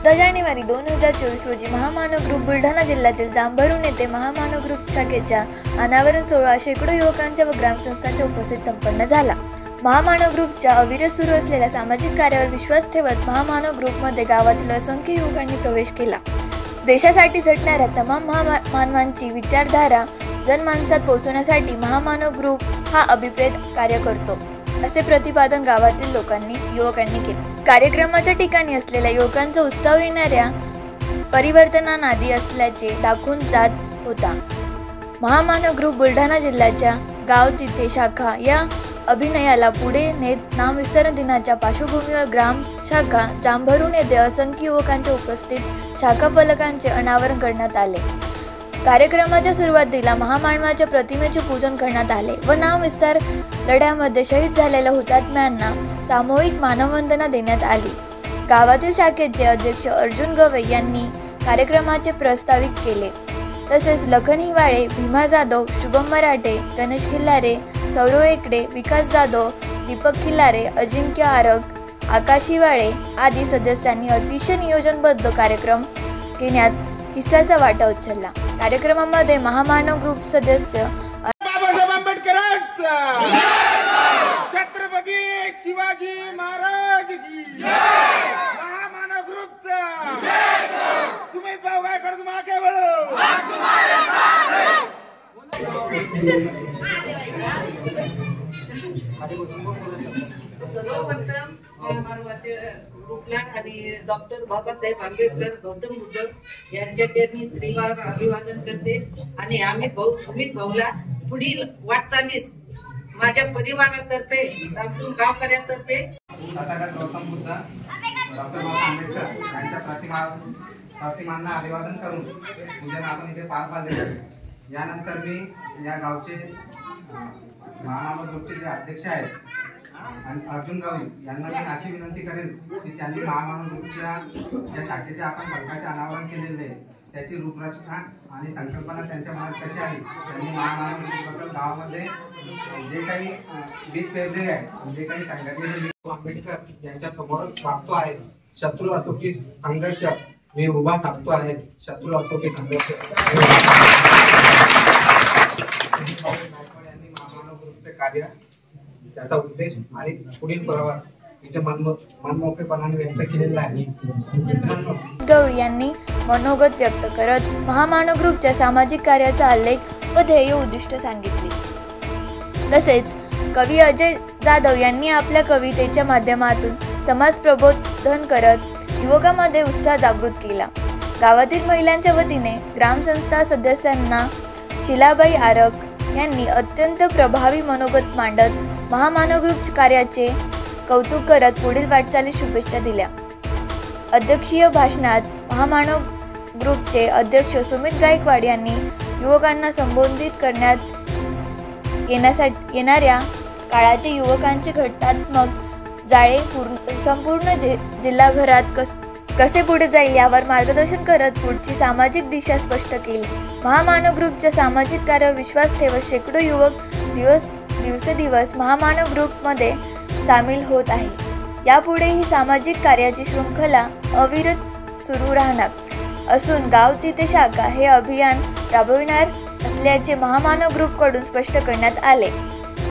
10 जानेवारी 2024 रोजी महामानव ग्रुप बुलढाणा जिल्ह्यातील जांभरुण येथे महामानव ग्रुप शाखेच्या अनावरण सोहळा शेकडो युवकांच्या व ग्रामस्थांच्या उपस्थितीत संपन्न झाला। महामानव ग्रुपच्या अविरत सुरू असलेल्या सामाजिक कार्यावर विश्वास ठेवत महामानव ग्रुपमध्ये गावातील असंख्य युवकांनी प्रवेश केला। देशासाठी झटणाऱ्या तमाम मानवांची विचारधारा जनमानसात पोहोचवण्यासाठी महामानव ग्रुप हा अभिप्रेत कार्य करतो, असे प्रतिपादन गावातील युवकांनी केले। कार्यक्रमाच्या ठिकाणी असलेल्या युवकांचा उत्साह येणाऱ्या परिवर्तनानादी असल्याचे दाखवून जात होता। महामानव ग्रुप बुलढाणा जिल्ह्याच्या गाव तिथे शाखा या अभियानाला पुढे नेत नामविस्तारण दिनाच्या पार्श्वभूमीवर ग्राम शाखा जांभरुण येथे असंख्य युवकांच्या उपस्थितीत शाखा फलकांचे अनावरण करण्यात आले। कार्यक्रमाच्या सुरुवातीला महामानवाच्या प्रतिमेचे पूजन करण्यात आले व नामविस्तार लढ्यामध्ये शहीद झालेल्या हुतात्म्यांना सामूहिक मानववंदना देण्यात आली। गावातील शाखेचे अध्यक्ष अर्जुन गवई यांनी कार्यक्रमाचे प्रास्ताविक केले। तसेच लखन हिवाळे, भीमा जाधव, शुभम मराठे, गणेश खिल्लारे, सौरव एकड़े, विकास जाधव, दीपक खिल्लारे, अजिंक्य आरग, आकाश हिवाळे आदी सदस्यांनी अतिशय नियोजनबद्ध कार्यक्रम घेण्यात हिस्साचा वाटा उचलला। कार्यक्रमामध्ये महामानव ग्रुप सदस्य बाबासाहेब आंबेडकरांचा छत्रपती शिवाजी महाराज की जय, महामानव ग्रुपचा जय, सुमित भाऊ गायकवाड तुम आगे बढ़ो, हम तुम्हारे साथ हैं। सर्वप्रथम महामानवाच्या ग्रुपला आणि डॉक्टर बाबासाहेब आंबेडकर गौतम बुद्ध यांच्या चरणी त्रिवार अभिवादन करते आणि आम्ही भाऊ सुमित भाऊला पुढील वाटचालीस माझ्या परिवारातर्फे रामपूर गावकऱ्यांतर्फे तथागत गौतम बुद्ध डॉक्टर बाबासाहेब आंबेडकर यांच्या प्रतिमांना अभिवादन करून पूजन आपण इथे पार पाडले। यानंतर मी या गावचे महामानव ग्रुपचे जे अध्यक्ष आहेत आणि अर्जुन गवई यांना मी अशी विनंती करेन की त्यांनी महामानव ग्रुपच्या ज्या शाखेचे आपण फलकाचे अनावरण केलेले त्याची रूपरचना आणि संकल्पना त्यांच्या मनात कशी आली, त्यांनी महामानव ग्रुपबद्दल गावामध्ये जे काही बीज पेरले आहे, जे काही संघटनेने आंबेडकर यांच्या समोरच वागतो आहे, शत्रू असो की संघर्ष मी उभा टाकतो आहे, शत्रू असो की संघर्ष यांनी महामानव ग्रुपचे कार्य, त्याचा उद्देश आणि पुढील प्रवास इथे मनमोकळेपणाने व्यक्त केलेला आहे। गवळी यांनी मनोगत व्यक्त करत महामानव ग्रुपच्या सामाजिक कार्याचा आलेख व ध्येय उद्दिष्ट सांगितले। तसेच कवी अजय जाधव यांनी आपल्या कवितेच्या माध्यमातून समाज प्रबोधन करत युवकांमध्ये उत्साह जागृत केला। गावातील महिलांच्या वतीने ग्रामसंस्था सदस्यांना शिलाबाई आरग यांनी अत्यंत प्रभावी मनोगत मांडत महामानव ग्रुप कार्याचे कौतुक करत पुढील वाटचालीस शुभेच्छा दिल्या। अध्यक्षीय भाषणात महामानव ग्रुपचे अध्यक्ष सुमित गायकवाड यांनी युवकांना संबोधित करण्यात येणाऱ्या काळाचे युवकांचे घटनात्मक जाळे संपूर्ण जिल्हाभरात कसे पुढे जाईल यावर मार्गदर्शन करत पुढची सामाजिक दिशा स्पष्ट केली। महामानव ग्रुपच्या सामाजिक कार्यावर विश्वास ठेवत शेकडो युवक दिवसेंदिवस महामानव ग्रुपमध्ये सामील होत आहे। यापुढे ही सामाजिक कार्याची शृंखला अविरत सुरू राहणार असून गाव तिथे शाखा हे अभियान राबविणार असल्याचे महामानव ग्रुपकडून स्पष्ट करण्यात आले।